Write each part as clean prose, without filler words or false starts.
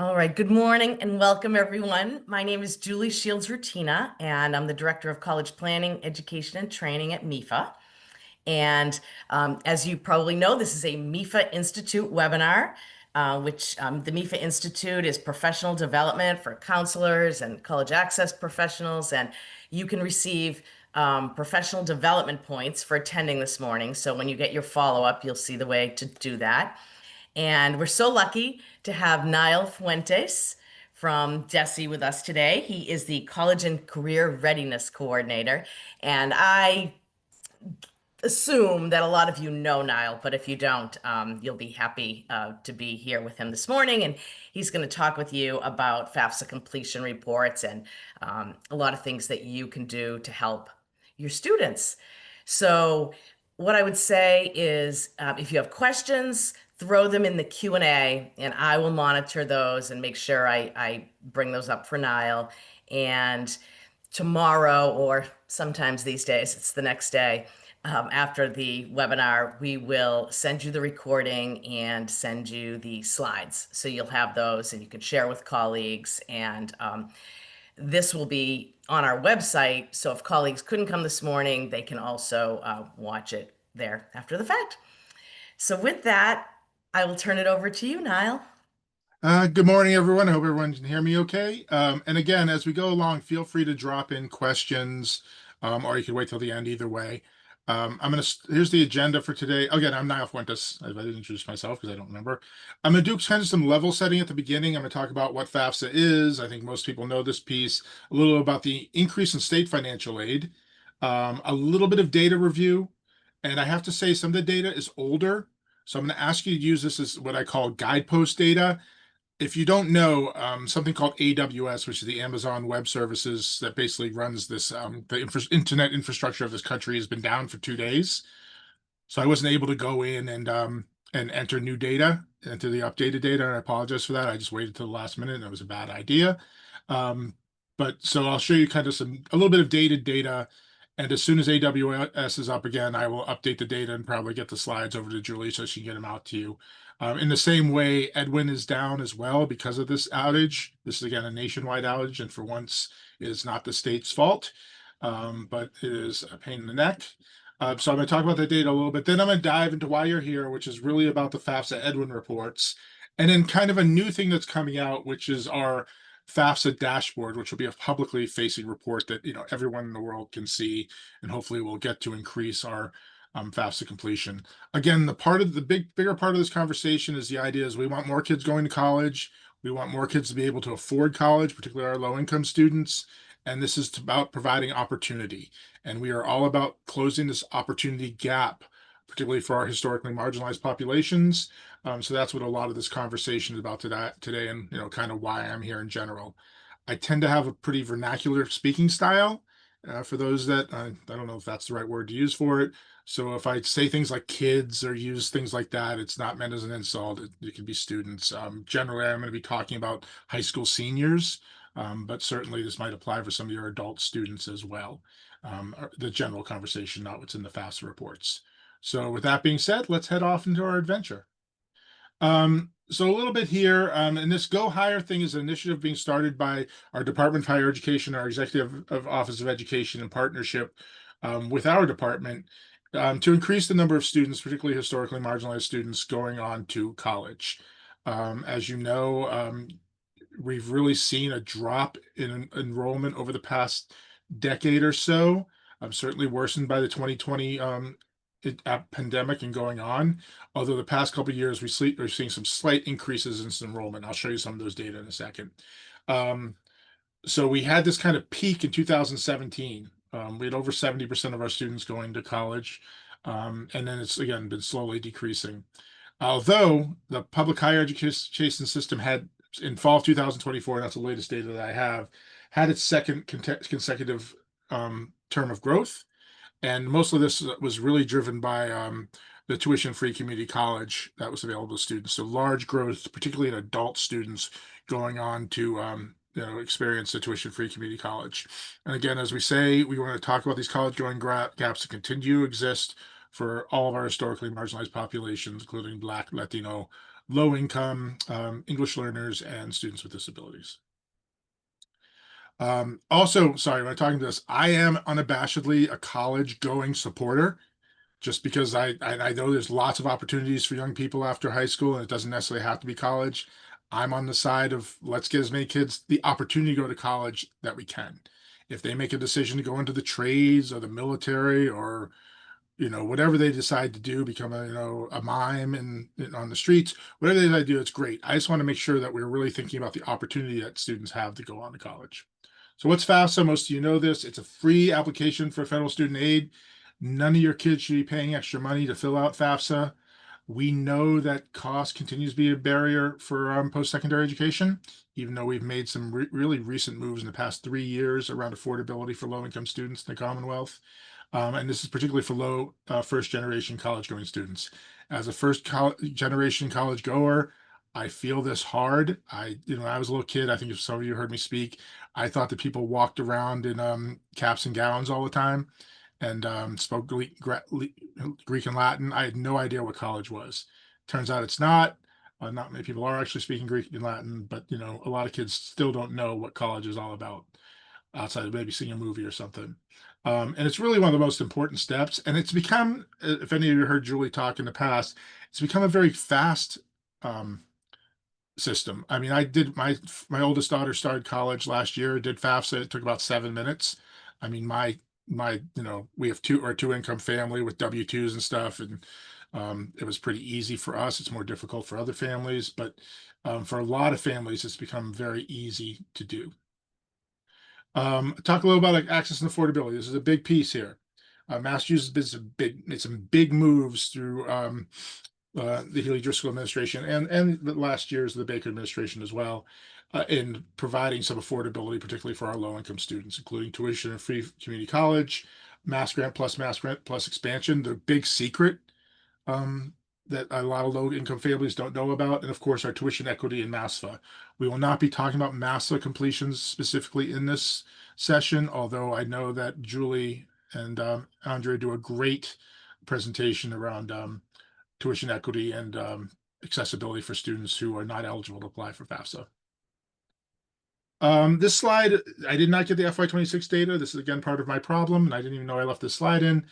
All right, good morning and welcome everyone. My name is Julie Shields Rutina, and I'm the Director of College Planning, Education, and Training at MEFA. And as you probably know, this is a MEFA Institute webinar, which the MEFA Institute is professional development for counselors and college access professionals, and you can receive professional development points for attending this morning. So when you get your follow-up, you'll see the way to do that. And we're so lucky to have Nyal Fuentes from DESE with us today. He is the College and Career Readiness Coordinator. And I assume that a lot of you know Niall, but if you don't, you'll be happy to be here with him this morning. And he's going to talk with you about FAFSA completion reports and a lot of things that you can do to help your students. So what I would say is if you have questions, throw them in the Q&A and I will monitor those and make sure I bring those up for Niall. And tomorrow, or sometimes these days, it's the next day, after the webinar, we will send you the recording and send you the slides. So you'll have those and you can share with colleagues. And this will be on our website. So if colleagues couldn't come this morning, they can also watch it there after the fact. So with that, I will turn it over to you, Niall. Good morning, everyone. I hope everyone can hear me okay. And again, as we go along, feel free to drop in questions, or you can wait till the end either way. Here's the agenda for today. Again, I'm Nyal Fuentes. I didn't introduce myself because I don't remember. I'm gonna do kind of some level setting at the beginning. I'm gonna talk about what FAFSA is. I think most people know this piece, a little about the increase in state financial aid, a little bit of data review. And I have to say some of the data is older. So I'm gonna ask you to use this as what I call guidepost data. If you don't know, something called AWS, which is the Amazon Web Services that basically runs this, the internet infrastructure of this country has been down for 2 days. So I wasn't able to go in and enter new data, enter the updated data, and I apologize for that. I just waited till the last minute, and it was a bad idea. But so I'll show you kind of a little bit of dated data, and as soon as AWS is up again, I will update the data and probably get the slides over to Julie so she can get them out to you. In the same way, Edwin is down as well because of this outage. This is again a nationwide outage, and for once, it is not the state's fault, but it is a pain in the neck. So I'm going to talk about the data a little bit. Then I'm going to dive into why you're here, which is really about the FAFSA Edwin reports, and then kind of a new thing that's coming out, which is our FAFSA dashboard, which will be a publicly facing report that everyone in the world can see, and hopefully we'll get to increase our FAFSA completion. Again, the bigger part of this conversation is the idea is we want more kids going to college. We want more kids to be able to afford college, particularly our low-income students. And this is about providing opportunity. And we are all about closing this opportunity gap, particularly for our historically marginalized populations. So that's what a lot of this conversation is about today, and kind of why I'm here in general. I tend to have a pretty vernacular speaking style. For those that I don't know if that's the right word to use for it. So if I say things like kids or use things like that, it's not meant as an insult. It can be students. Generally, I'm going to be talking about high school seniors, but certainly this might apply for some of your adult students as well. The general conversation, not what's in the FAFSA reports. So with that being said, let's head off into our adventure. So a little bit here, and this Go Higher thing is an initiative being started by our Department of Higher Education, our Executive Office of Education, in partnership with our department to increase the number of students, particularly historically marginalized students, going on to college. As you know, we've really seen a drop in enrollment over the past decade or so, certainly worsened by the 2020 pandemic and going on. Although the past couple of years, we're seeing some slight increases in enrollment. I'll show you some of those data in a second. So we had this kind of peak in 2017. We had over 70% of our students going to college, and then it's again been slowly decreasing. Although the public higher education system had, in fall of 2024, that's the latest data that I have, had its second consecutive term of growth. And most of this was really driven by the tuition-free community college that was available to students. So large growth, particularly in adult students going on to experience the tuition-free community college. And again, as we say, we want to talk about these college-going gaps that continue to exist for all of our historically marginalized populations, including Black, Latino, low income, English learners, and students with disabilities. Also, sorry, when I'm talking this, I am unabashedly a college going supporter just because I know there's lots of opportunities for young people after high school, and it doesn't necessarily have to be college. I'm on the side of let's get as many kids the opportunity to go to college that we can. If they make a decision to go into the trades or the military or whatever they decide to do, become a mime on the streets, whatever they decide to do, it's great. I just want to make sure that we're really thinking about the opportunity that students have to go on to college. So what's FAFSA? Most of you know this. It's a free application for federal student aid. None of your kids should be paying extra money to fill out FAFSA. We know that cost continues to be a barrier for post-secondary education, even though we've made some really recent moves in the past 3 years around affordability for low-income students in the Commonwealth. And this is particularly for low first-generation college-going students. As a first-generation college goer, I feel this hard. When I was a little kid, I think if some of you heard me speak, I thought that people walked around in caps and gowns all the time and spoke Greek and Latin. I had no idea what college was. Turns out it's not. Not many people are actually speaking Greek and Latin, but a lot of kids still don't know what college is all about outside of maybe seeing a movie or something. And it's really one of the most important steps. And it's become, if any of you heard Julie talk in the past, it's become a very fast um, system. I mean, I did my oldest daughter started college last year, did FAFSA. It took about 7 minutes. I mean, my we have two income family with W-2s and stuff, and it was pretty easy for us. It's more difficult for other families, but for a lot of families, it's become very easy to do. Talk a little about like access and affordability. This is a big piece here. Massachusetts has made some big moves through the Healy Driscoll administration and the last years of the Baker administration as well, in providing some affordability, particularly for our low income students, including tuition and free community college, Mass Grant plus expansion. The big secret um, that a lot of low income families don't know about, and of course, our tuition equity in MASFA. We will not be talking about MASFA completions specifically in this session, although I know that Julie and Andrea do a great presentation around tuition equity and accessibility for students who are not eligible to apply for FAFSA. This slide, I did not get the FY26 data. This is again part of my problem, and I didn't even know I left this slide in.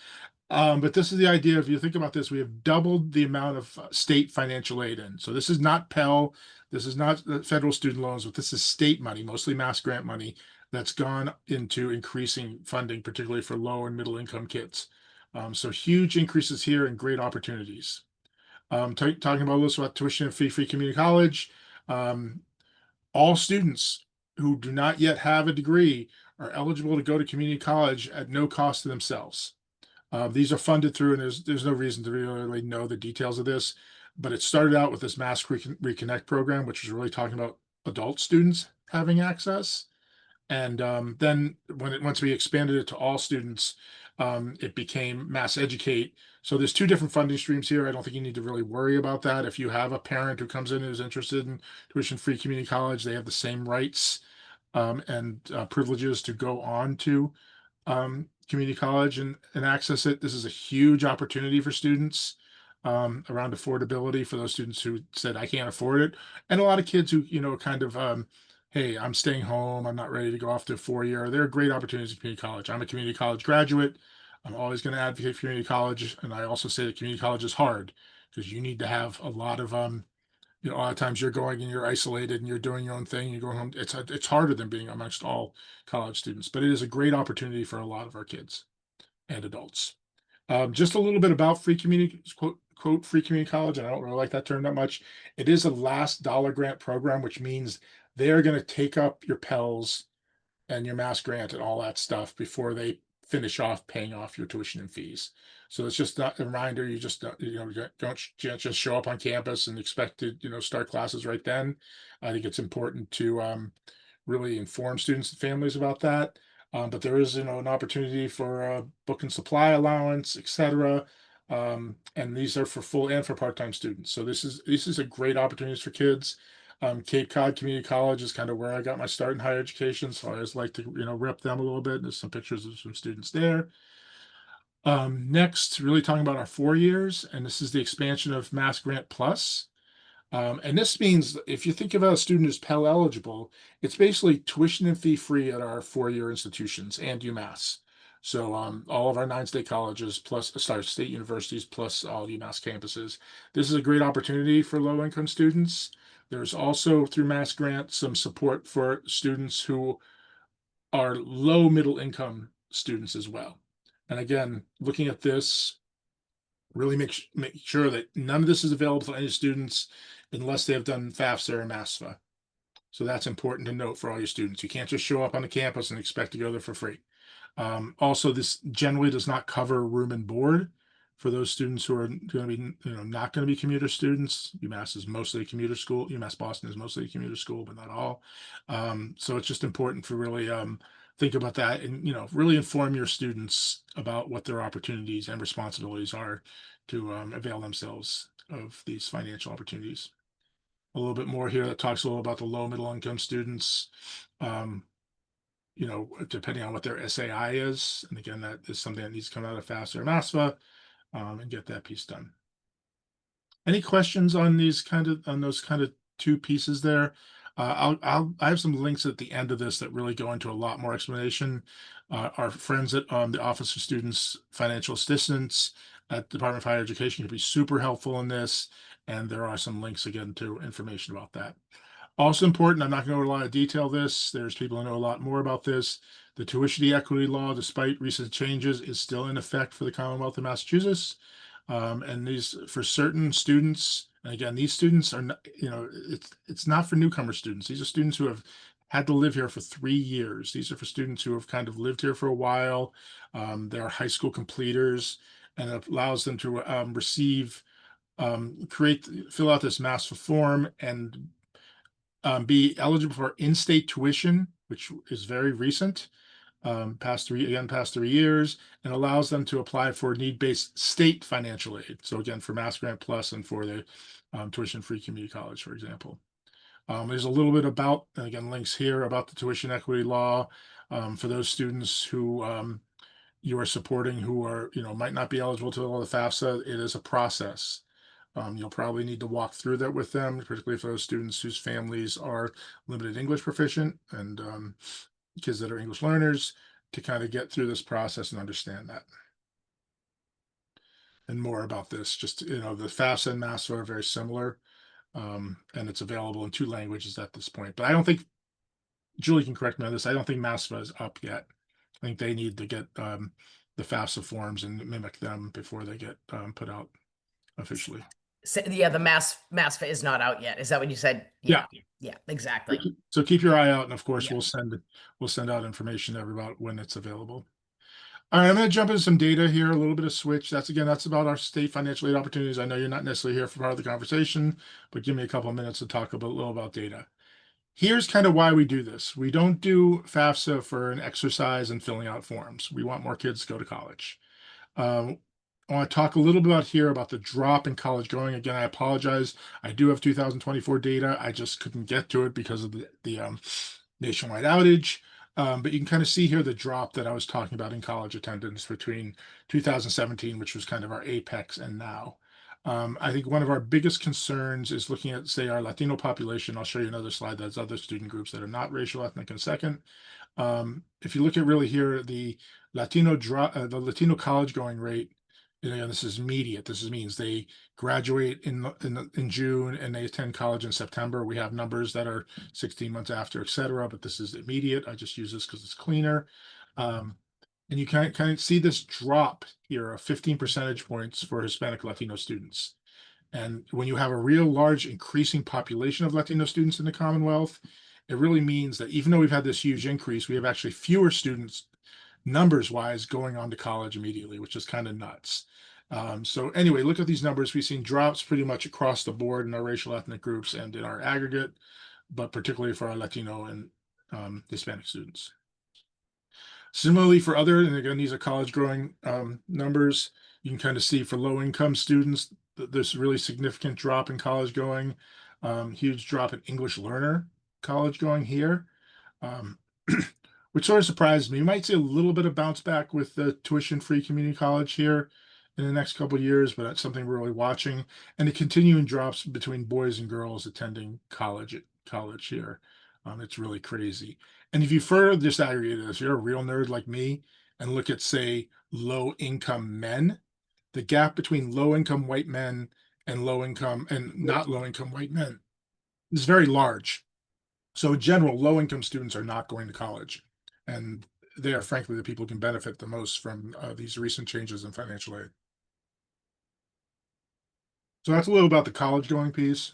But this is the idea. If you think about this, we have doubled the amount of state financial aid in. So this is not Pell, this is not federal student loans, but this is state money, mostly Mass Grant money, that's gone into increasing funding, particularly for low and middle income kids. So huge increases here and great opportunities. Talking about this about tuition and free community college. All students who do not yet have a degree are eligible to go to community college at no cost to themselves. These are funded through, and there's no reason to really know the details of this, but it started out with this Mass Reconnect program, which was really talking about adult students having access. And then once we expanded it to all students, it became Mass Educate. So there's two different funding streams here. I don't think you need to really worry about that. If you have a parent who comes in who's interested in tuition-free community college, they have the same rights and privileges to go on to community college and access it. This is a huge opportunity for students around affordability for those students who said, I can't afford it. And a lot of kids who, kind of, hey, I'm staying home. I'm not ready to go off to a 4-year. There are great opportunities in community college. I'm a community college graduate. I'm always going to advocate for community college. And I also say that community college is hard because you need to have a lot of, a lot of times you're going and you're isolated and you're doing your own thing. You're going home. It's harder than being amongst all college students, but it is a great opportunity for a lot of our kids and adults. Just a little bit about free community quote free community college. And I don't really like that term that much. It is a last dollar grant program, which means they're going to take up your Pels and your Mass Grant and all that stuff before they finish off paying off your tuition and fees. So it's just a reminder. You just don't just show up on campus and expect to start classes right then. I think it's important to really inform students and families about that. But there is an opportunity for book and supply allowance, etc. And these are for full and for part-time students. So this is a great opportunity for kids. Cape Cod Community College is kind of where I got my start in higher education, so I always like to rep them a little bit. There's some pictures of some students there. Next, really talking about our 4 years, and this is the expansion of Mass Grant Plus. And this means if you think about a student who's Pell eligible, it's basically tuition and fee free at our four-year institutions and UMass. So all of our nine state colleges plus state universities plus all UMass campuses. This is a great opportunity for low income students. There's also through Mass Grant some support for students who are low middle income students as well. And again, looking at this, really make sure that none of this is available to any students unless they have done FAFSA or MASFA. So that's important to note for all your students. You can't just show up on the campus and expect to go there for free. Also, this generally does not cover room and board for those students who are going to be, not going to be commuter students. UMass is mostly a commuter school. UMass Boston is mostly a commuter school, but not all. So it's just important to really think about that and, really inform your students about what their opportunities and responsibilities are to avail themselves of these financial opportunities. A little bit more here that talks a little about the low middle income students. Um, Depending on what their SAI is. And again, that is something that needs to come out of FAFSA or MASFA and get that piece done. Any questions on those kind of two pieces there? I have some links at the end of this that really go into a lot more explanation. Our friends at the Office of Students Financial Assistance at Department of Higher Education can be super helpful in this. And there are some links again to information about that. Also important, I'm not going to go over a lot of detail this. There's people who know a lot more about this. The tuition equity law, despite recent changes, is still in effect for the Commonwealth of Massachusetts. And these for certain students, and again, these students are not, it's not for newcomer students. These are students who have had to live here for 3 years. These are for students who have kind of lived here for a while. They're high school completers, and it allows them to fill out this MAFSA form and be eligible for in-state tuition, which is very recent, past 3 years, and allows them to apply for need-based state financial aid. So again, for Mass Grant Plus and for the tuition-free community college, for example. There's a little bit about, and again, links here about the tuition equity law for those students who you are supporting who are, might not be eligible to all the FAFSA. It is a process. You'll probably need to walk through that with them, particularly for those students whose families are limited English proficient and kids that are English learners to kind of get through this process and understand that. And more about this, just, the FAFSA and MAFSA are very similar, and it's available in two languages at this point. But I don't think, Julie can correct me on this, I don't think MAFSA is up yet. I think they need to get the FAFSA forms and mimic them before they get put out officially. So, yeah, the MASFA is not out yet. Is that what you said? Yeah. Yeah, exactly. So keep your eye out, and of course, Yeah. we'll send out information to everybody when it's available. All right, I'm going to jump into some data here, a little bit of switch. That's about our state financial aid opportunities. I know you're not necessarily here for part of the conversation, but give me a couple of minutes to talk a little about data. Here's kind of why we do this. We don't do FAFSA for an exercise in filling out forms. We want more kids to go to college. I want to talk a little bit about the drop in college going. Again, I apologize. I do have 2024 data. I just couldn't get to it because of the nationwide outage. But you can kind of see here the drop that I was talking about in college attendance between 2017, which was kind of our apex, and now. I think one of our biggest concerns is looking at, say, our Latino population. I'll show you another slide that's other student groups that are not racial, ethnic in a second. If you look at really here, the Latino college going rate, this is immediate. This means they graduate in June and they attend college in September. We have numbers that are 16 months after, et cetera, but this is immediate. I just use this because it's cleaner. And you can kind of see this drop here of 15 percentage points for Hispanic Latino students. And when you have a real large increasing population of Latino students in the Commonwealth, it really means that even though we've had this huge increase, we have actually fewer students numbers wise going on to college immediately, which is kind of nuts. So anyway, look at these numbers. We've seen drops pretty much across the board in our racial ethnic groups and in our aggregate, but particularly for our Latino and Hispanic students. Similarly for other, and again, these are college growing numbers. You can kind of see for low income students, there's really significant drop in college going, huge drop in English learner college going here. Which sort of surprised me. You might see a little bit of bounce back with the tuition-free community college here in the next couple of years, but that's something we're really watching. And the continuing drops between boys and girls attending college here. It's really crazy. And if you further disaggregate this, you're a real nerd like me, and look at, say, low income men, the gap between low income white men and low income and not low income white men is very large. So in general, low income students are not going to college, and they are frankly the people who can benefit the most from these recent changes in financial aid. So that's a little about the college going piece.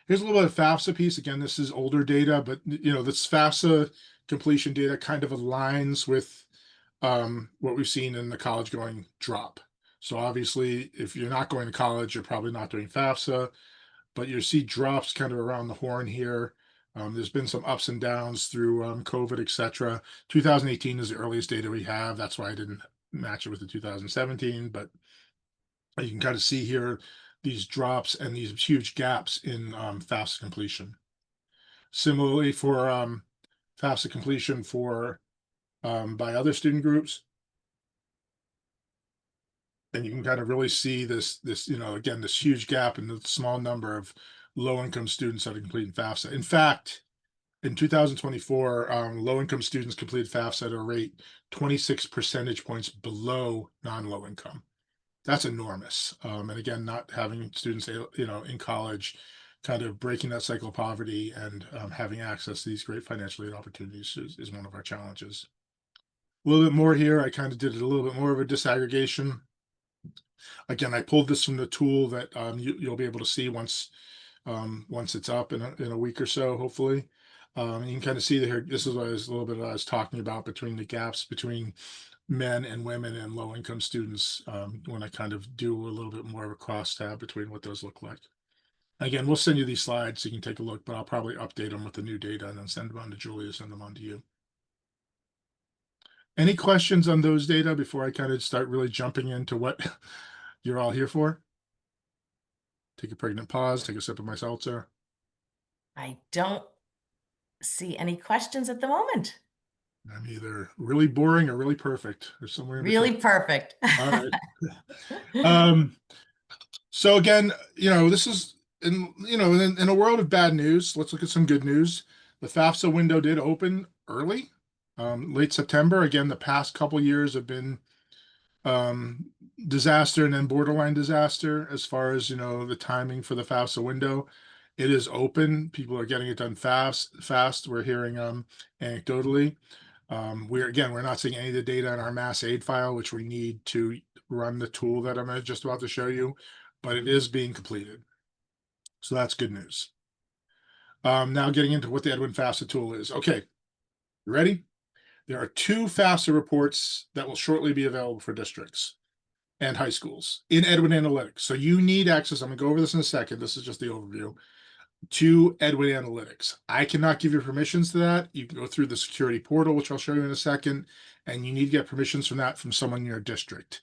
Here's a little bit of FAFSA piece. Again, this is older data, but this FAFSA completion data kind of aligns with what we've seen in the college going drop. So obviously, if you're not going to college, you're probably not doing FAFSA, but you see drops kind of around the horn here. There's been some ups and downs through COVID, etc. 2018 is the earliest data we have. That's why I didn't match it with the 2017, but you can kind of see here these drops and these huge gaps in FAFSA completion. Similarly for FAFSA completion for by other student groups, and you can kind of really see this again, this huge gap in the small number of low-income students that are completing FAFSA. In fact, in 2024, low-income students completed FAFSA at a rate 26 percentage points below non-low income. That's enormous. And again, not having students, in college, kind of breaking that cycle of poverty and having access to these great financial aid opportunities is one of our challenges. A little bit more here. I kind of did a little bit more of a disaggregation. Again, I pulled this from the tool that you'll be able to see once it's up in a week or so, hopefully. You can kind of see that here. This is what I was talking about between the gaps between men and women and low income students when I kind of do a little bit more of a cross tab between what those look like. Again, we'll send you these slides so you can take a look, but I'll probably update them with the new data and then send them on to Julia, send them on to you. Any questions on those data before I kind of start really jumping into what you're all here for? Take a pregnant pause, take a sip of my seltzer. I don't see any questions at the moment. I'm either really boring or really perfect. There's somewhere in Really between. perfect. All right. So again, this is in a world of bad news. Let's look at some good news. The FAFSA window did open early, late September. Again, the past couple years have been disaster and then borderline disaster as far as the timing for the FAFSA window. It is open. People are getting it done fast. We're hearing anecdotally. We're not seeing any of the data in our mass aid file, which we need to run the tool that I'm just about to show you, but it is being completed. So that's good news. Now getting into what the Edwin FAFSA tool is. Okay, you ready? There are 2 FAFSA reports that will shortly be available for districts and high schools in Edwin Analytics. So you need access. I'm going to go over this in a second. This is just the overview to Edwin Analytics. I cannot give you permissions to that. You can go through the security portal, which I'll show you in a second, and you need to get permissions from that from someone in your district.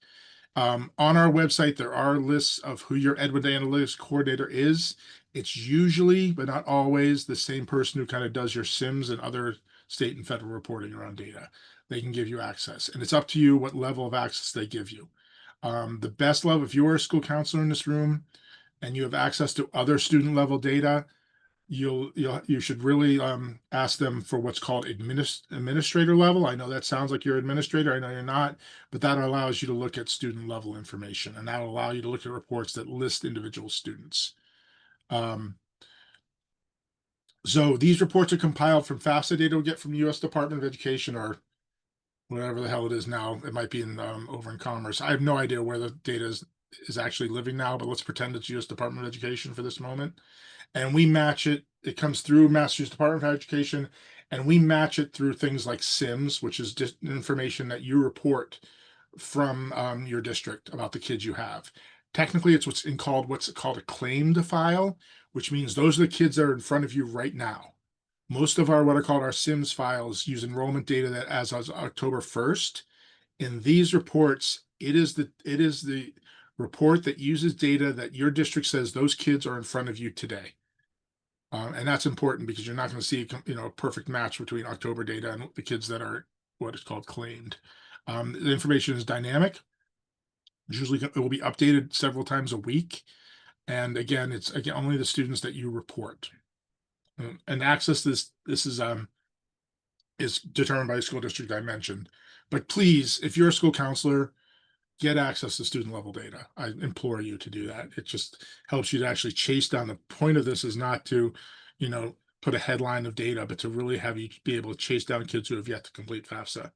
On our website, there are lists of who your Edwin Analytics coordinator is. It's usually, but not always, the same person who kind of does your SIMs and other state and federal reporting around data. They can give you access, and it's up to you what level of access they give you. The best level, if you are a school counselor in this room and you have access to other student level data, you should really ask them for what's called administrator level. I know that sounds like you're an administrator. I know you're not, but that allows you to look at student level information, and that will allow you to look at reports that list individual students. So these reports are compiled from FAFSA data we get from the U.S. Department of Education, or whatever the hell it is now. It might be in over in Commerce. I have no idea where the data is actually living now, but let's pretend it's U.S. Department of Education for this moment. And we match it. It comes through Massachusetts Department of Education, and we match it through things like SIMS, which is just information that you report from your district about the kids you have. Technically, it's what's called a claimed file, which means those are the kids that are in front of you right now. Most of our what are called our SIMS files use enrollment data that as of October 1st. In these reports, it is the report that uses data that your district says those kids are in front of you today. And that's important because you're not going to see a perfect match between October data and the kids that are what is called claimed. The information is dynamic. Usually it will be updated several times a week. And again, it's again only the students that you report. And access this is determined by the school district I mentioned. But please, if you're a school counselor, get access to student level data. I implore you to do that. It just helps you to actually chase down. The point of this is not to, you know, put a headline of data, but to really have you be able to chase down kids who have yet to complete FAFSA.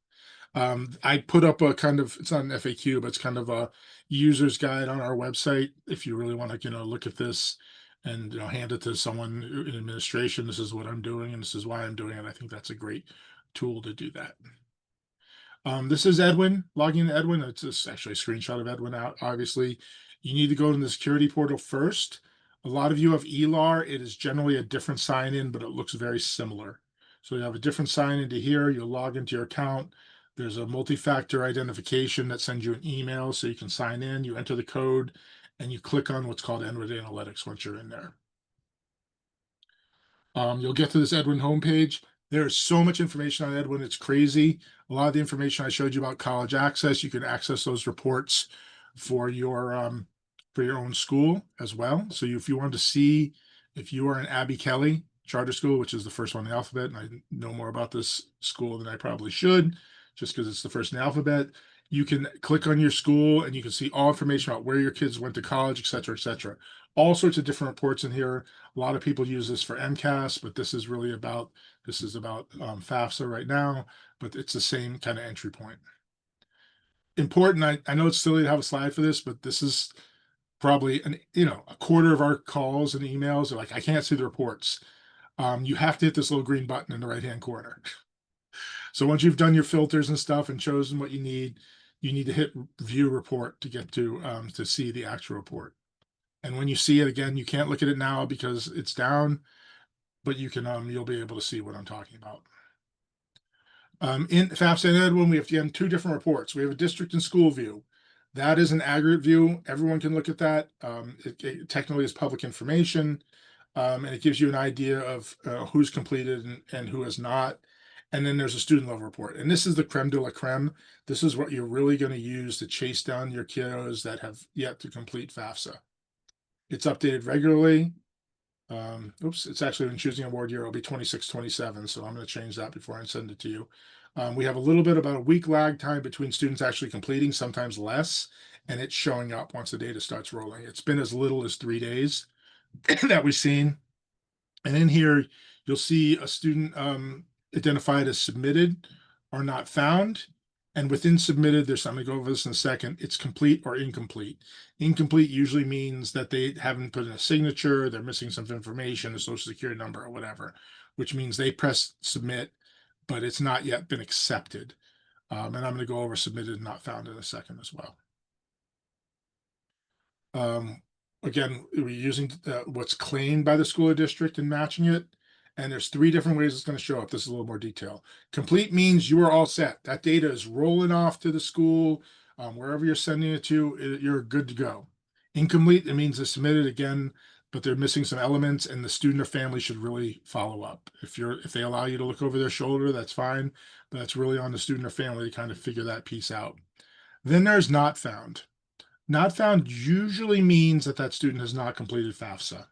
I put up a kind of, it's not an FAQ, but it's kind of a user's guide on our website. If you really want to, look at this and, hand it to someone in administration, this is what I'm doing and this is why I'm doing it. I think that's a great tool to do that. This is Edwin, logging into Edwin. It's just actually a screenshot of Edwin out. Obviously, you need to go to the security portal first. A lot of you have ELAR. It is generally a different sign in, but it looks very similar. So you have a different sign into here. You'll log into your account. There's a multi-factor identification that sends you an email so you can sign in. You enter the code and you click on what's called Edwin Analytics once you're in there. You'll get to this Edwin homepage. There's so much information on Edwin, it's crazy. A lot of the information I showed you about college access, you can access those reports for your own school as well. So if you want to see if you are an Abby Kelly charter school, which is the first one in the alphabet, and I know more about this school than I probably should, just because it's the first in the alphabet, you can click on your school and you can see all information about where your kids went to college, et cetera, et cetera. All sorts of different reports in here. A lot of people use this for MCAS, but this is about FAFSA right now, but it's the same kind of entry point. Important, I know it's silly to have a slide for this, but this is probably a quarter of our calls and emails are like, I can't see the reports. You have to hit this little green button in the right-hand corner. So once you've done your filters and stuff and chosen what you need to hit view report to get to see the actual report. And when you see it again, you can't look at it now because it's down, but you can you'll be able to see what I'm talking about. In FAFSA and Edwin, we have two different reports. We have a district and school view. That is an aggregate view. Everyone can look at that. It technically is public information, and it gives you an idea of who's completed and who has not. And then there's a student level report. And this is the creme de la creme. This is what you're really going to use to chase down your kiddos that have yet to complete FAFSA. It's updated regularly. It's actually been choosing award year. It'll be 26-27. So I'm going to change that before I send it to you. We have a little bit about a week lag time between students actually completing, sometimes less, and it's showing up once the data starts rolling. It's been as little as 3 days that we've seen. And in here, you'll see a student identified as submitted or not found. And within submitted, there's something to go over this in a second. It's complete or incomplete. Incomplete usually means that they haven't put in a signature, they're missing some information, a social security number or whatever, which means they press submit, but it's not yet been accepted. And I'm going to go over submitted and not found in a second as well. Again, we're using what's claimed by the school or district and matching it. And there's 3 different ways it's going to show up. This is a little more detail. Complete means you are all set. That data is rolling off to the school. Wherever you're sending it to, you're good to go. Incomplete, it means it's submitted again, but they're missing some elements, and the student or family should really follow up. If they allow you to look over their shoulder, that's fine, but that's really on the student or family to kind of figure that piece out. Then there's not found. Not found usually means that student has not completed FAFSA.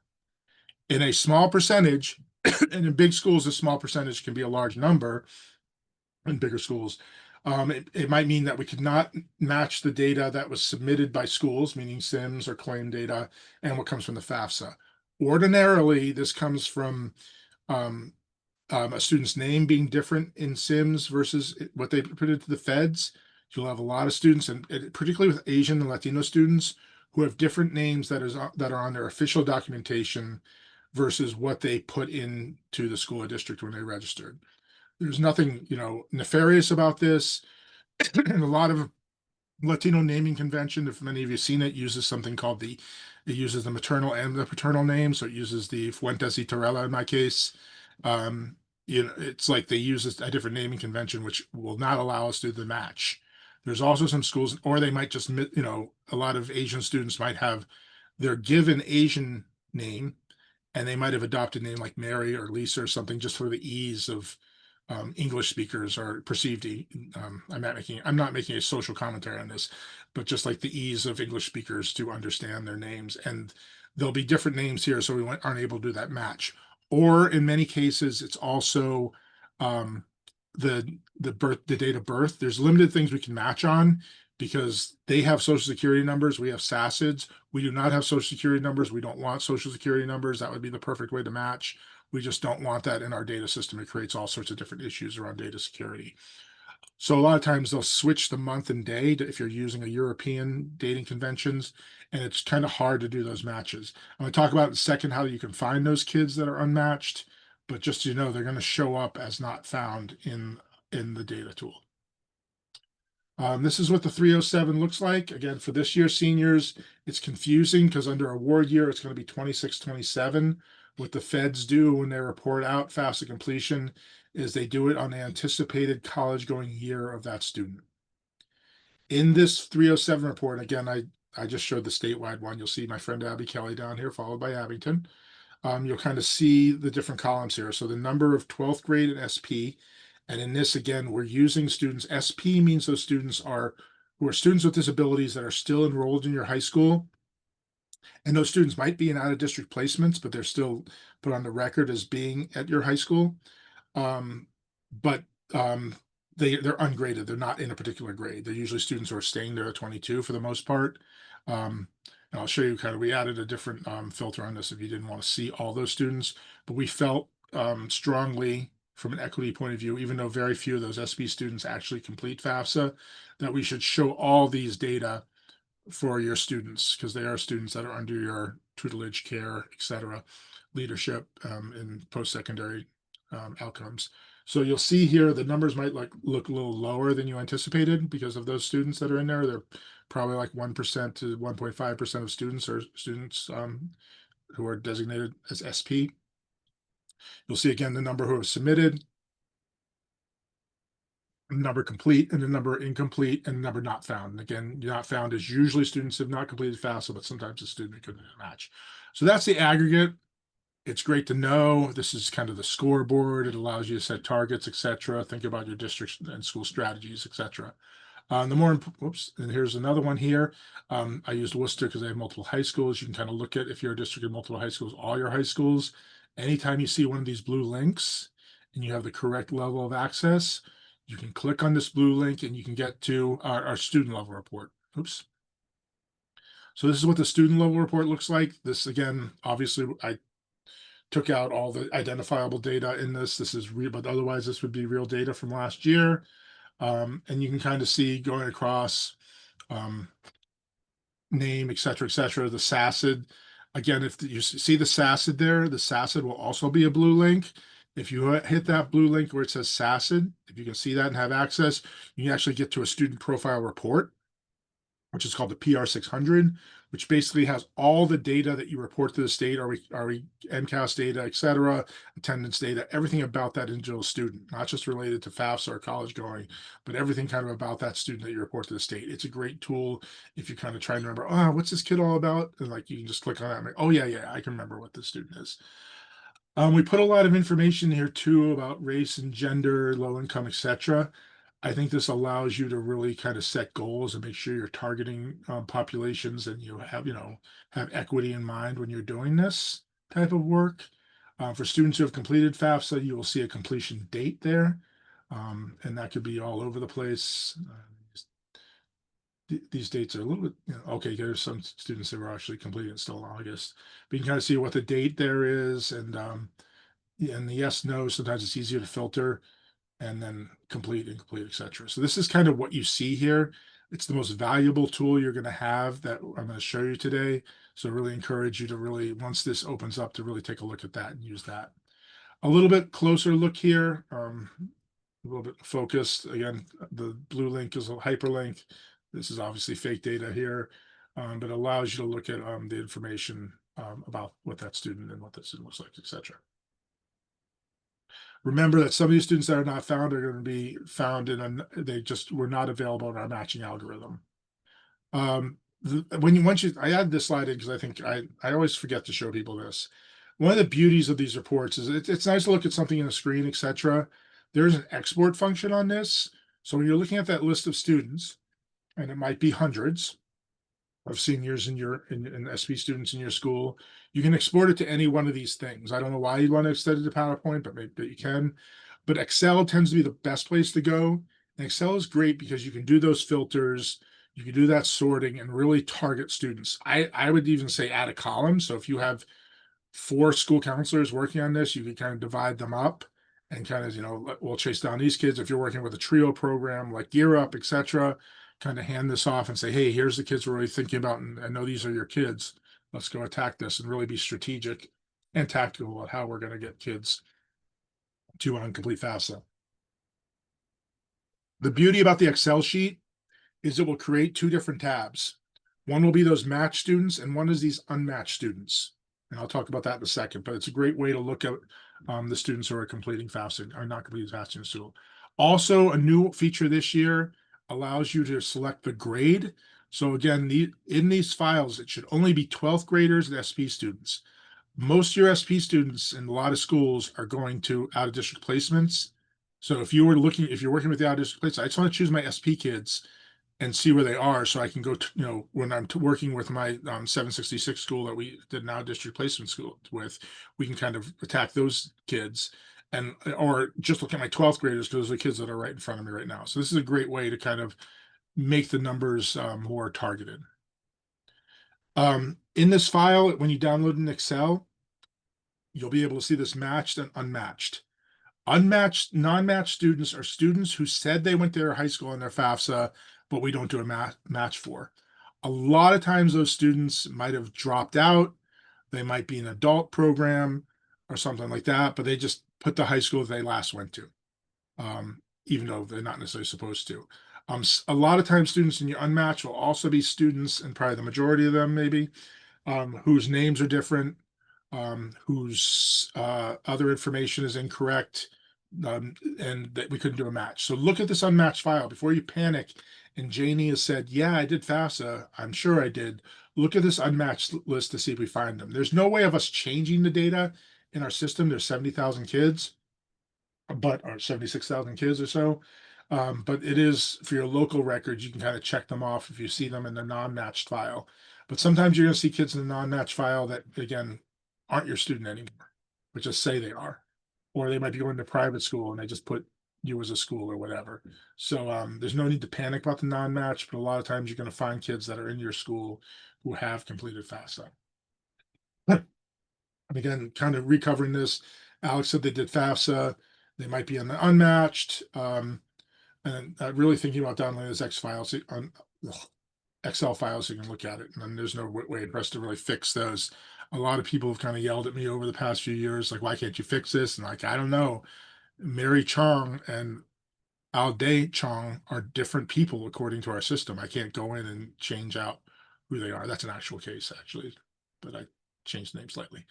In a small percentage, and in big schools, a small percentage can be a large number. In bigger schools, it might mean that we could not match the data that was submitted by schools, meaning SIMS or claim data, and what comes from the FAFSA. Ordinarily, this comes from a student's name being different in SIMS versus what they put into the feds. You'll have a lot of students, and particularly with Asian and Latino students, who have different names that are on their official documentation versus what they put into the school or district when they registered. There's nothing, nefarious about this. And a lot of Latino naming convention, if many of you have seen it, uses something called it uses the maternal and the paternal name. So it uses the Fuentes y Torella in my case. It's like they use a different naming convention, which will not allow us to do the match. There's also some schools, or they might just, a lot of Asian students might have their given Asian name, and they might have adopted a name like Mary or Lisa or something just for the ease of English speakers are perceived. I'm not making a social commentary on this, but just like the ease of English speakers to understand their names, and there'll be different names here, so we aren't able to do that match. Or in many cases, it's also um, the date of birth. There's limited things we can match on because they have social security numbers. We have SACIDs. We do not have social security numbers. We don't want social security numbers. That would be the perfect way to match. We just don't want that in our data system. It creates all sorts of different issues around data security. So a lot of times they'll switch the month and day if you're using a European dating conventions, and it's kind of hard to do those matches. I'm going to talk about in a second how you can find those kids that are unmatched, but just so you know, they're going to show up as not found in the data tool. This is what the 307 looks like. Again, for this year, seniors, it's confusing because under award year, it's going to be 26, 27. What the feds do when they report out FAFSA completion is they do it on the anticipated college going year of that student. In this 307 report, again, I just showed the statewide one. You'll see my friend Abby Kelly down here, followed by Abington. You'll kind of see the different columns here. So the number of 12th grade and SP. And in this, again, we're using students. SP means those students are who are students with disabilities that are still enrolled in your high school. And those students might be in out of district placements, but they're still put on the record as being at your high school. But they're ungraded. They're not in a particular grade. They're usually students who are staying there at 22 for the most part. And I'll show you kind of, we added a different filter on this if you didn't want to see all those students, but we felt strongly from an equity point of view, even though very few of those SP students actually complete FAFSA, that we should show all these data for your students because they are students that are under your tutelage, care, etc., leadership, and post-secondary outcomes. So you'll see here the numbers might look a little lower than you anticipated because of those students that are in there. They're probably like 1% to 1.5% of students are students who are designated as SP. You'll see again the number who have submitted, the number complete, and the number incomplete, and the number not found. And again, not found is usually students have not completed FAFSA, but sometimes a student couldn't match. So that's the aggregate. It's great to know. This is kind of the scoreboard. It allows you to set targets, etc. Think about your district and school strategies, etc. The more, whoops, and here's another one here. I used Worcester because I have multiple high schools. You can kind of look at, if you're a district of multiple high schools, all your high schools. Anytime you see one of these blue links and you have the correct level of access, you can click on this blue link and you can get to our student level report. Oops. So this is what the student level report looks like. This, again, obviously, I took out all the identifiable data in this. This is real, but otherwise this would be real data from last year. And you can kind of see going across name, et cetera, the SACID. Again, if you see the SACID there, the SACID will also be a blue link. If you hit that blue link where it says SACID, if you can see that and have access, you can actually get to a student profile report, which is called the PR 600, which basically has all the data that you report to the state, are we MCAS data, et cetera, attendance data, everything about that individual student, not just related to FAFSA or college going, but everything kind of about that student that you report to the state. It's a great tool if you're kind of trying to remember, oh, what's this kid all about? And like you can just click on that and like, oh yeah, I can remember what this student is. We put a lot of information here too about race and gender, low income, etc. I think this allows you to really kind of set goals and make sure you're targeting populations and you have equity in mind when you're doing this type of work. For students who have completed FAFSA, you will see a completion date there, and that could be all over the place. These dates are a little bit, okay, there's some students that were actually completed still in August. But you can kind of see what the date there is, and the yes, no, sometimes it's easier to filter, and then complete, incomplete, etc. So this is kind of what you see here. It's the most valuable tool you're going to have that I'm going to show you today. So I really encourage you to really, once this opens up, to really take a look at that and use that. A little bit closer look here, a little bit focused. Again, the blue link is a hyperlink. This is obviously fake data here, but allows you to look at the information about what that student and what that student looks like, etc. Remember that some of these students that are not found are going to be found they just were not available in our matching algorithm. I add this slide in because I think I always forget to show people this. One of the beauties of these reports is it's nice to look at something in the screen, etc. There's an export function on this. So when you're looking at that list of students, and it might be hundreds of seniors in SP students in your school, you can export it to any one of these things. I don't know why you want to extend it to PowerPoint, but maybe you can. But Excel tends to be the best place to go. And Excel is great because you can do those filters, you can do that sorting and really target students. I would even say add a column. So if you have 4 school counselors working on this, you can kind of divide them up and kind of, we'll chase down these kids. If you're working with a trio program like Gear Up, etc., kind of hand this off and say, hey, here's the kids we're really thinking about, and I know these are your kids. Let's go attack this and really be strategic and tactical about how we're going to get kids to complete FAFSA. The beauty about the Excel sheet is it will create 2 different tabs. One will be those matched students, and one is these unmatched students. And I'll talk about that in a second, but it's a great way to look at the students who are completing FAFSA or not completing FAFSA in school. Also, a new feature this year allows you to select the grade. So again, in these files, it should only be 12th graders and SP students. Most of your SP students in a lot of schools are going to out of district placements. So if you're working with the out of district placements, I just want to choose my SP kids and see where they are, so I can go to, when I'm working with my 766 school that we did now district placement school with, we can kind of attack those kids and or just look at my 12th graders because those are the kids that are right in front of me right now. So this is a great way to kind of make the numbers more targeted. In this file, when you download in Excel, you'll be able to see this matched and unmatched. Unmatched, non-matched students are students who said they went to their high school in their FAFSA, but we don't do a match for. A lot of times those students might have dropped out. They might be an adult program or something like that, but they just put the high school they last went to, even though they're not necessarily supposed to. A lot of times students in your unmatched will also be students, and probably the majority of them maybe, whose names are different, whose other information is incorrect, and that we couldn't do a match. So look at this unmatched file before you panic. And Janie has said, yeah, I did FAFSA. I'm sure I did. Look at this unmatched list to see if we find them. There's no way of us changing the data in our system. There's 70,000 kids, or 76,000 kids or so. But it is for your local records, you can kind of check them off if you see them in the non-matched file. But sometimes you're going to see kids in the non-matched file that, again, aren't your student anymore, but just say they are. Or they might be going to private school and they just put you as a school or whatever. So there's no need to panic about the non-match, but a lot of times you're going to find kids that are in your school who have completed FAFSA. And again, kind of recovering this, Alex said they did FAFSA. They might be in the unmatched. And really thinking about downloading this Excel files so you can look at it. And then there's no way for us to really fix those. A lot of people have kind of yelled at me over the past few years, like, why can't you fix this? And like, I don't know. Mary Chong and Al Day Chong are different people according to our system. I can't go in and change out who they are. That's an actual case, actually, but I changed the name slightly.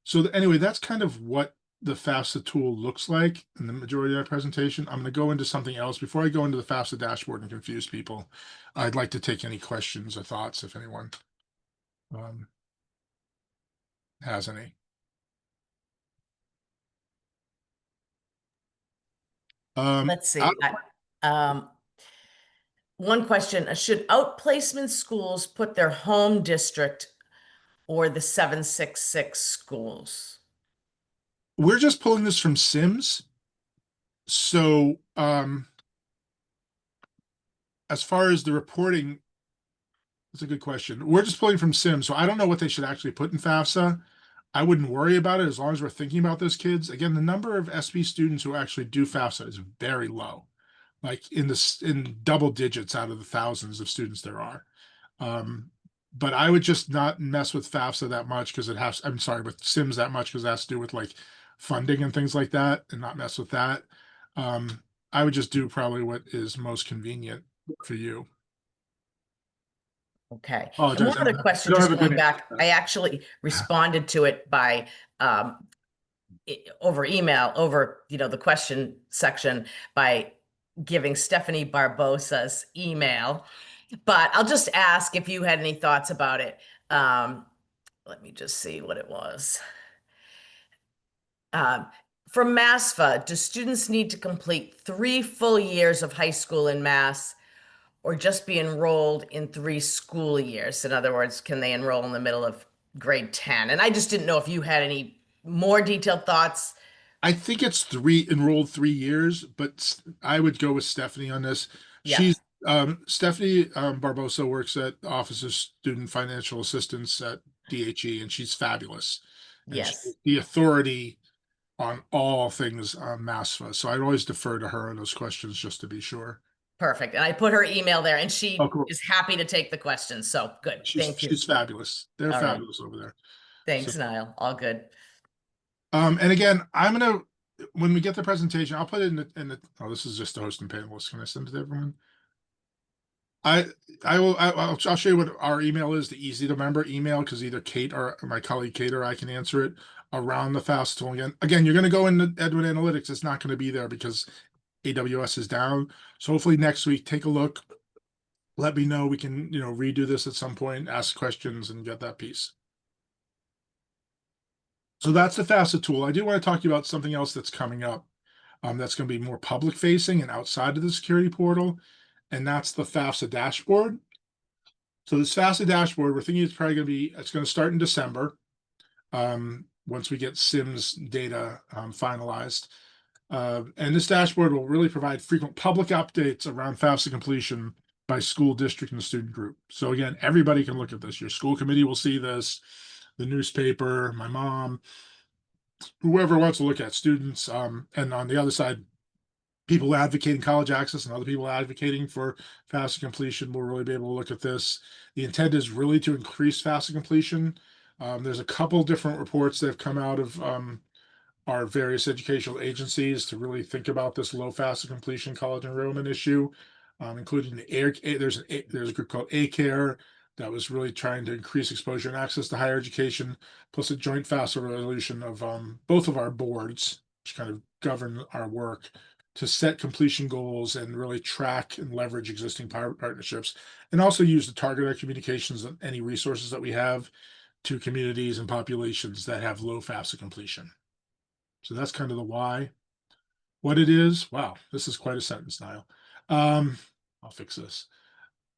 So anyway, that's kind of what the FAFSA tool looks like in the majority of our presentation. I'm going to go into something else. Before I go into the FAFSA dashboard and confuse people, I'd like to take any questions or thoughts if anyone has any. Let's see. One question, should outplacement schools put their home district or the 766 schools? We're just pulling this from Sims. So as far as the reporting, that's a good question. We're just pulling from Sims, so I don't know what they should actually put in FAFSA. I wouldn't worry about it as long as we're thinking about those kids. Again, the number of SB students who actually do FAFSA is very low, like in double digits out of the thousands of students there are. But I would just not mess with FAFSA that much because I'm sorry, with Sims that much because it has to do with like funding and things like that, and not mess with that. I would just do probably what is most convenient for you. Okay. Oh, And one other I question, don't just have a good going back, answer. I actually responded to it by over email, over the question section by giving Stephanie Barbosa's email. But I'll just ask if you had any thoughts about it. Let me just see what it was. Um, For MASFA, do students need to complete 3 full years of high school in Mass or just be enrolled in 3 school years? In other words, can they enroll in the middle of grade 10? And I just didn't know if you had any more detailed thoughts. I think it's three enrolled 3 years, but I would go with Stephanie on this. Yeah. She's Stephanie Barbosa works at the Office of Student Financial Assistance at DHE, and she's fabulous. And she's Yes. the authority on all things MASFA. So I'd always defer to her on those questions just to be sure. Perfect. And I put her email there and Oh, she cool. is happy to take the questions. So good. She's Thank you. she's fabulous. They're All right. fabulous over there. So Thanks, Niall. All good. and again, I'm gonna when we get the presentation, I'll put it in the oh, this is just the host and panelists. Can I send it to everyone? I I'll show you what our email is, the easy to remember email, because either Kate or my colleague Kate or I can answer it around the FAFSA tool. Again, you're going to go into Edwin Analytics. It's not going to be there because AWS is down. So hopefully next week, take a look. Let me know. We can, redo this at some point, ask questions, and get that piece. So that's the FAFSA tool. I do want to talk to you about something else that's coming up. That's going to be more public facing and outside of the security portal, and that's the FAFSA dashboard. So this FAFSA dashboard, we're thinking it's going to start in December, once we get SIMS data finalized. And this dashboard will really provide frequent public updates around FAFSA completion by school district and student group. So again, everybody can look at this. Your school committee will see this, the newspaper, my mom, whoever wants to look at students. And on the other side, people advocating college access and other people advocating for FAFSA completion will really be able to look at this. The intent is really to increase FAFSA completion. There's a couple different reports that have come out of our various educational agencies to really think about this low FAFSA completion college enrollment issue, including there's a group called ACARE that was really trying to increase exposure and access to higher education, plus a joint FAFSA resolution of both of our boards, which kind of govern our work, to set completion goals and really track and leverage existing partnerships, and also use to target our communications and any resources that we have to communities and populations that have low FAFSA completion. So that's kind of the why. What it is, wow, this is quite a sentence, Niall. Um, I'll fix this.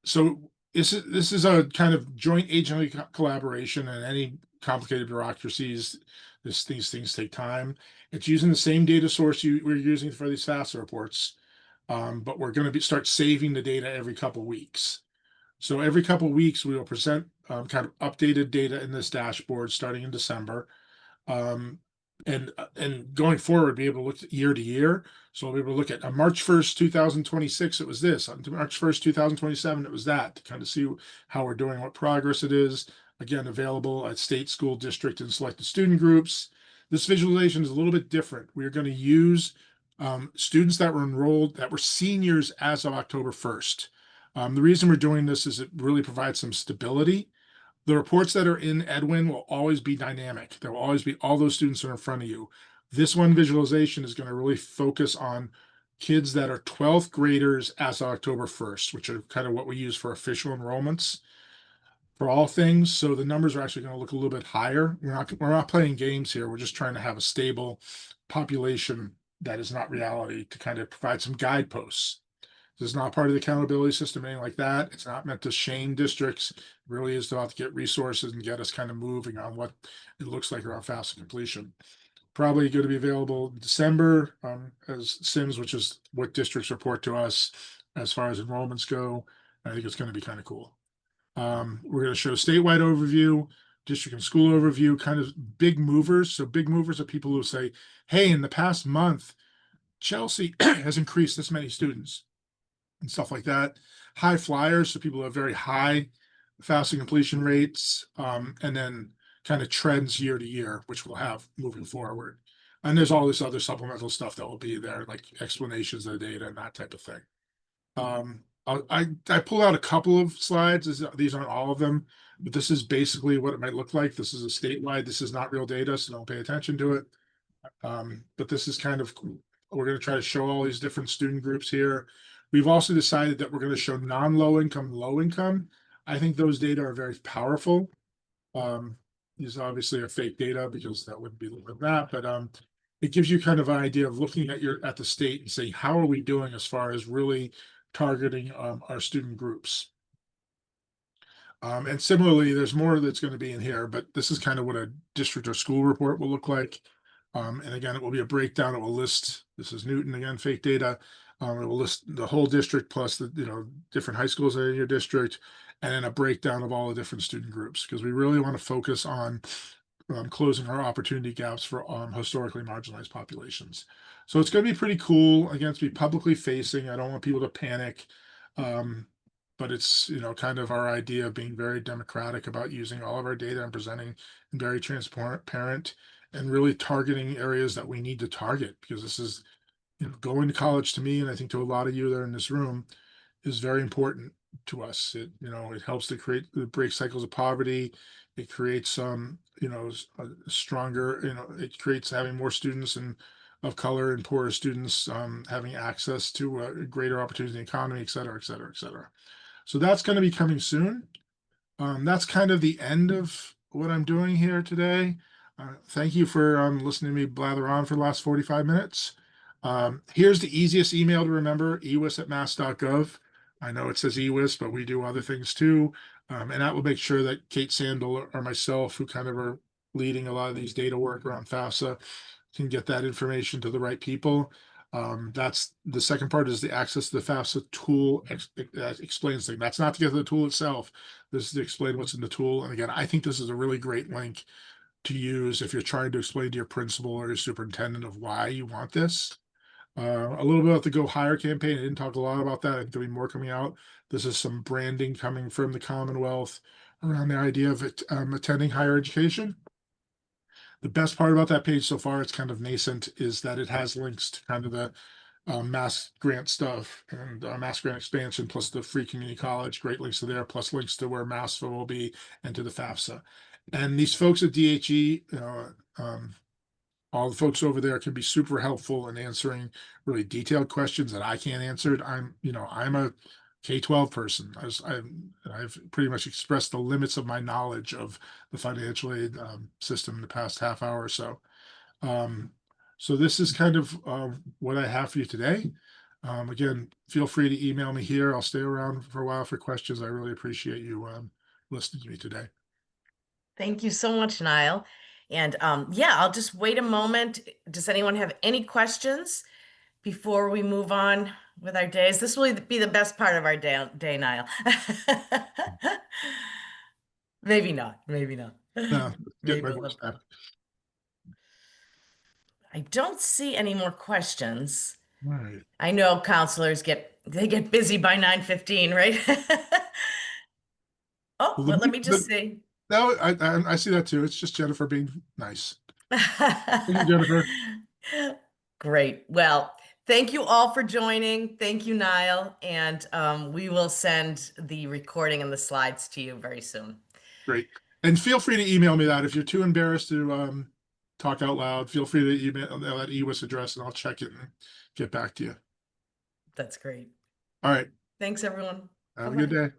So this is a kind of joint agency collaboration, and any complicated bureaucracies, these things take time. It's using the same data source we're using for these FAFSA reports, but we're going to start saving the data every couple weeks. So every couple weeks we will present kind of updated data in this dashboard starting in December. Um, and going forward, be able to look year to year. So we'll be able to look at on March 1st, 2026, it was this. On March 1st, 2027, it was that, to kind of see how we're doing, what progress it is. Again, available at state, school district, and selected student groups. This visualization is a little bit different. We're going to use students that were enrolled, that were seniors as of October 1st. The reason we're doing this is it really provides some stability. The reports that are in Edwin will always be dynamic. There will always be all those students that are in front of you. This one visualization is going to really focus on kids that are 12th graders as of October 1st, which are kind of what we use for official enrollments for all things. So the numbers are actually going to look a little bit higher. We're not playing games here. We're just trying to have a stable population that is not reality, to kind of provide some guideposts. This is not part of the accountability system, anything like that. It's not meant to shame districts. It really is about to get resources and get us kind of moving on what it looks like around FAFSA completion. Probably going to be available in December as SIMS, which is what districts report to us as far as enrollments go. I think it's going to be kind of cool. We're going to show statewide overview, district and school overview, kind of big movers. So big movers are people who say, hey, in the past month, Chelsea has increased this many students and stuff like that. High flyers, so people have very high FAFSA completion rates, and then kind of trends year to year, which we'll have moving forward. And there's all this other supplemental stuff that will be there, like explanations of the data and that type of thing. I pulled out a couple of slides. These aren't all of them, but this is basically what it might look like. This is a statewide. This is not real data, so don't pay attention to it. But this is kind of, we're going to try to show all these different student groups here. We've also decided that we're going to show non-low income, low income. I think those data are very powerful. These obviously are fake data because that wouldn't be the that, but it gives you kind of an idea of looking at at the state and saying, how are we doing as far as really targeting our student groups? And similarly, there's more that's going to be in here, but this is kind of what a district or school report will look like. And again, it will be a breakdown. It will list, this is Newton again, fake data. It will list the whole district plus the different high schools that are in your district, and then a breakdown of all the different student groups, because we really want to focus on closing our opportunity gaps for historically marginalized populations. So it's going to be pretty cool. Again, to be publicly facing. I don't want people to panic. Um, but it's kind of our idea of being very democratic about using all of our data and presenting and very transparent and really targeting areas that we need to target, because this is going to college to me, and I think to a lot of you that are in this room, is very important to us. It helps to break cycles of poverty. It creates some a stronger, it creates having more students and of color and poorer students having access to greater opportunities in the economy, et cetera, et cetera, et cetera. So that's going to be coming soon. That's kind of the end of what I'm doing here today. Thank you for listening to me blather on for the last 45 minutes. Here's the easiest email to remember, ewis@mass.gov. I know it says ewis, but we do other things too. And that will make sure that Kate Sandel or myself, who kind of are leading a lot of these data work around FAFSA, can get that information to the right people. That's the second part, is the access to the FAFSA tool that explains things. That's not to get to the tool itself. This is to explain what's in the tool. And again, I think this is a really great link to use if you're trying to explain to your principal or your superintendent of why you want this. A little bit about the Go Higher campaign. I didn't talk a lot about that. I think there'll be more coming out. This is some branding coming from the Commonwealth around the idea of attending higher education. The best part about that page so far, it's kind of nascent, is that it has links to kind of the mass grant stuff and mass grant expansion, plus the free community college, great links to there, plus links to where MASFA will be and to the FAFSA. And these folks at DHE, all the folks over there can be super helpful in answering really detailed questions that I can't answer. I'm a K-12 person. I've pretty much expressed the limits of my knowledge of the financial aid system in the past half hour or so. So this is kind of what I have for you today. Again, feel free to email me here. I'll stay around for a while for questions. I really appreciate you listening to me today. Thank you so much, Niall. And yeah, I'll just wait a moment. Does anyone have any questions before we move on with our days? This will be the best part of our day, Niall. Maybe not. Maybe not. No, get Maybe my a voice little. back. I don't see any more questions. All right. I know counselors get busy by 9:15, right? Oh, Well, well, let me just see. no, I see that too. It's just Jennifer being nice. Thank you, Jennifer. Great. Well, thank you all for joining. Thank you, Niall. And we will send the recording and the slides to you very soon. Great. And feel free to email me that if you're too embarrassed to talk out loud. Feel free to email that EWIS address, and I'll check it and get back to you. That's great. All right. Thanks, everyone. Have a good Bye-bye. day.